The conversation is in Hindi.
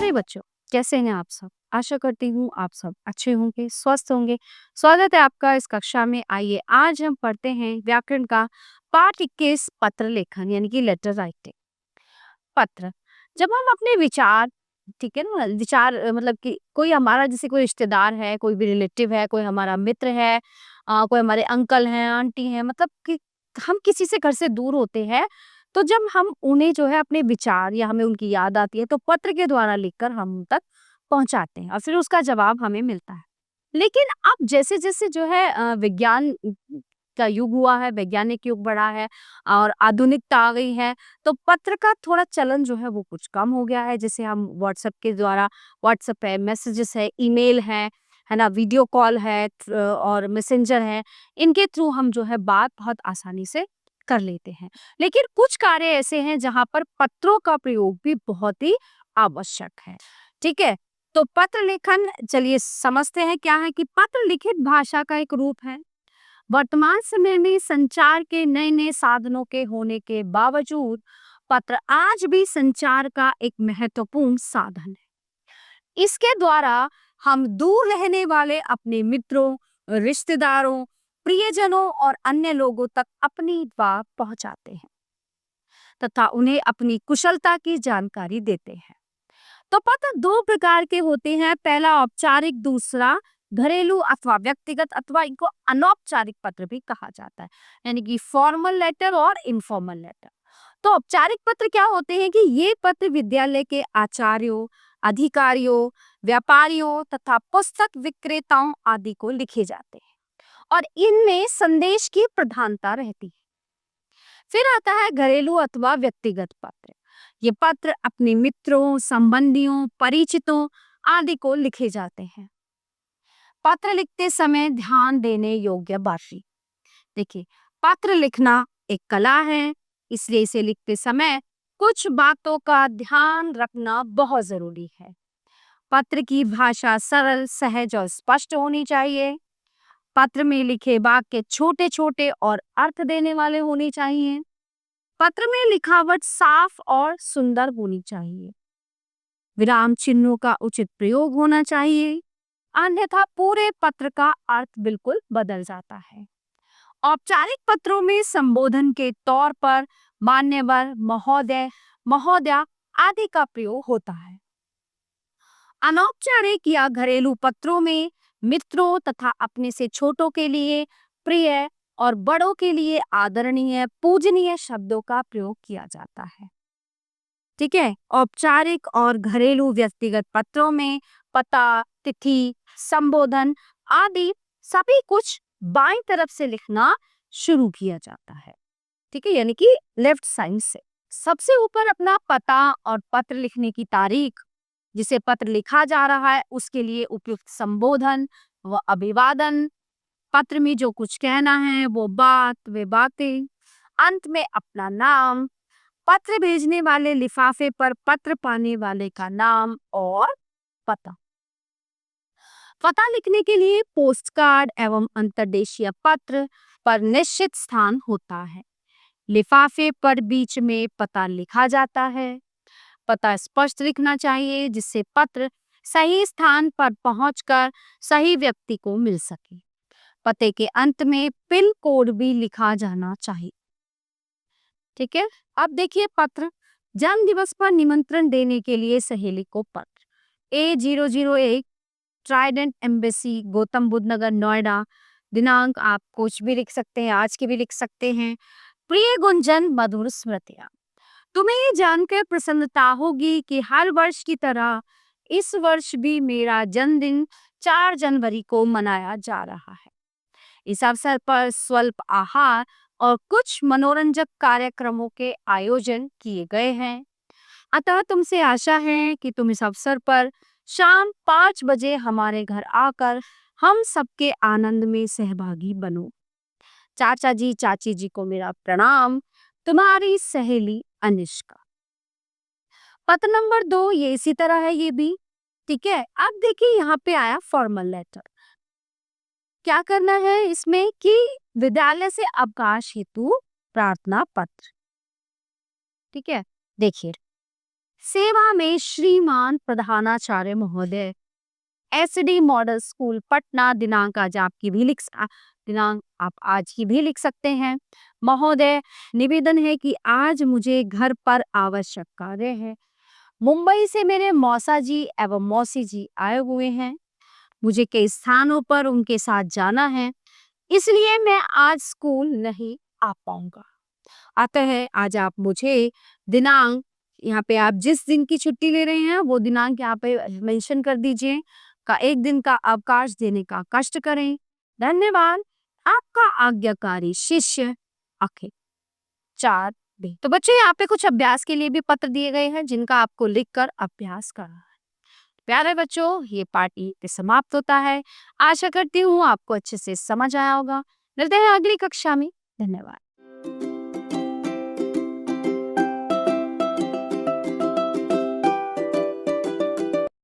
प्यारे बच्चों, कैसे हैं आप सब? आशा करती हूँ आप सब अच्छे होंगे, स्वस्थ होंगे। स्वागत है आपका इस कक्षा में। आइए आज हम पढ़ते हैं व्याकरण का पाठ 21 पत्र लेखन यानी कि लेटर राइटिंग। पत्र, जब हम अपने विचार, ठीक है ना, विचार मतलब कि कोई हमारा जैसे कोई रिश्तेदार है, कोई भी रिलेटिव है, कोई हमारा मित्र है, कोई हमारे अंकल हैं, आंटी हैं, मतलब कि हम किसी से घर से दूर होते हैं, तो जब हम उन्हें जो है अपने विचार या हमें उनकी याद आती है तो पत्र के द्वारा लिखकर हम उन तक पहुंचाते हैं और फिर उसका जवाब हमें मिलता है। लेकिन अब जैसे जैसे जो है विज्ञान का युग हुआ है, वैज्ञानिक युग बढ़ा है और आधुनिकता आ गई है, तो पत्र का थोड़ा चलन जो है वो कुछ कम हो गया है। जैसे हम व्हाट्सएप के द्वारा, व्हाट्सएप है, मैसेजेस है, ईमेल है ना, वीडियो कॉल है और मैसेंजर है, इनके थ्रू हम जो है बात बहुत आसानी से कर लेते हैं। लेकिन कुछ कार्य ऐसे हैं जहां पर पत्रों का प्रयोग भी बहुत ही आवश्यक है। ठीक है, तो पत्र लेखन, चलिए समझते हैं क्या है कि पत्र लिखित भाषा का एक रूप है। वर्तमान समय में संचार के नए नए साधनों के होने के बावजूद पत्र आज भी संचार का एक महत्वपूर्ण साधन है। इसके द्वारा हम दूर रहने वाले अपने मित्रों, रिश्तेदारों, प्रियजनों और अन्य लोगों तक अपनी बात पहुंचाते हैं तथा उन्हें अपनी कुशलता की जानकारी देते हैं। तो पत्र दो प्रकार के होते हैं, पहला औपचारिक, दूसरा घरेलू अथवा व्यक्तिगत, अथवा इनको अनौपचारिक पत्र भी कहा जाता है, यानी कि फॉर्मल लेटर और इनफॉर्मल लेटर। तो औपचारिक पत्र क्या होते हैं कि ये पत्र विद्यालय के आचार्यों, अधिकारियों, व्यापारियों तथा पुस्तक विक्रेताओं आदि को लिखे जाते हैं और इनमें संदेश की प्रधानता रहती है। फिर आता है घरेलू अथवा व्यक्तिगत पत्र। ये पत्र अपने मित्रों, संबंधियों, परिचितों आदि को लिखे जाते हैं। पत्र लिखते समय ध्यान देने योग्य बातें। देखिए, पत्र लिखना एक कला है, इसलिए इसे लिखते समय कुछ बातों का ध्यान रखना बहुत जरूरी है। पत्र की भाषा सरल, सहज और स्पष्ट होनी चाहिए। पत्र में लिखे वाक्य छोटे छोटे और अर्थ देने वाले होने चाहिए। पत्र में लिखावट साफ और सुंदर होनी चाहिए। विराम चिन्हों का उचित प्रयोग होना चाहिए, अन्यथा पूरे पत्र का अर्थ बिल्कुल बदल जाता है। औपचारिक पत्रों में संबोधन के तौर पर मान्यवर, महोदय, महोदया आदि का प्रयोग होता है। अनौपचारिक या घरेलू पत्रों में मित्रों तथा अपने से छोटों के लिए प्रिय और बड़ों के लिए आदरणीय, पूजनीय शब्दों का प्रयोग किया जाता है। ठीक है, औपचारिक और घरेलू व्यक्तिगत पत्रों में पता, तिथि, संबोधन आदि सभी कुछ बाईं तरफ से लिखना शुरू किया जाता है। ठीक है, यानी कि लेफ्ट साइड से सबसे ऊपर अपना पता और पत्र लिखने की तारीख, जिसे पत्र लिखा जा रहा है उसके लिए उपयुक्त संबोधन व अभिवादन, पत्र में जो कुछ कहना है वो बात, वे बातें, अंत में अपना नाम, पत्र भेजने वाले लिफाफे पर पत्र पाने वाले का नाम और पता। पता लिखने के लिए पोस्ट कार्ड एवं अंतर्देशीय पत्र पर निश्चित स्थान होता है। लिफाफे पर बीच में पता लिखा जाता है। पता स्पष्ट लिखना चाहिए जिससे पत्र सही स्थान पर पहुंचकर सही व्यक्ति को मिल सके। पते के अंत में पिन कोड भी लिखा जाना चाहिए। ठीक है, अब देखिए पत्र, जन्म दिवस पर निमंत्रण देने के लिए सहेली को पत्र A001 Trident Embassy, Gautam Buddh Nagar, Noida. दिनांक आप कुछ भी लिख सकते हैं, आज की भी लिख सकते हैं। प्रिय गुंजन, मधुर स्मृतियां। तुम्हें ये जानकर प्रसन्नता होगी कि हर वर्ष की तरह इस वर्ष भी मेरा जन्मदिन 4 जनवरी को मनाया जा रहा है। इस अवसर पर स्वल्प आहार और कुछ मनोरंजक कार्यक्रमों के आयोजन किए गए हैं। अतः तुमसे आशा है कि तुम इस अवसर पर शाम 5 बजे हमारे घर आकर हम सबके आनंद में सहभागी बनो। चाचा जी, चाची जी को मेरा प्रणाम। तुम्हारी सहेली अनिष्का। पत्र नंबर 2 ये इसी तरह है, ये भी ठीक है। अब देखिए यहाँ पे आया फॉर्मल लेटर। क्या करना है इसमें कि विद्यालय से अवकाश हेतु प्रार्थना पत्र। ठीक है, देखिए सेवा में श्रीमान प्रधानाचार्य महोदय, एसडी मॉडल स्कूल पटना। दिनांक आज आपकी भी दिनांक आप आज की भी लिख सकते हैं। महोदय, निवेदन है कि आज मुझे घर पर आवश्यक कार्य है। मुंबई से मेरे मौसा जी एवं मौसी जी आए हुए हैं। मुझे कई स्थानों पर उनके साथ जाना है, इसलिए मैं आज स्कूल नहीं आ पाऊंगा। अतः आज आप मुझे दिनांक, यहाँ पे आप जिस दिन की छुट्टी ले रहे हैं वो दिनांक यहाँ पे मेंशन कर दीजिए, का एक दिन का अवकाश देने का कष्ट करें। धन्यवाद। आपका आज्ञाकारी शिष्य अखिल। 4 तो बच्चों, यहाँ पे कुछ अभ्यास के लिए भी पत्र दिए गए हैं जिनका आपको लिखकर अभ्यास करना है। प्यारे बच्चों, ये पार्ट यहीं पे समाप्त होता है। आशा करती हूँ आपको अच्छे से समझ आया होगा। मिलते हैं अगली कक्षा में। धन्यवाद।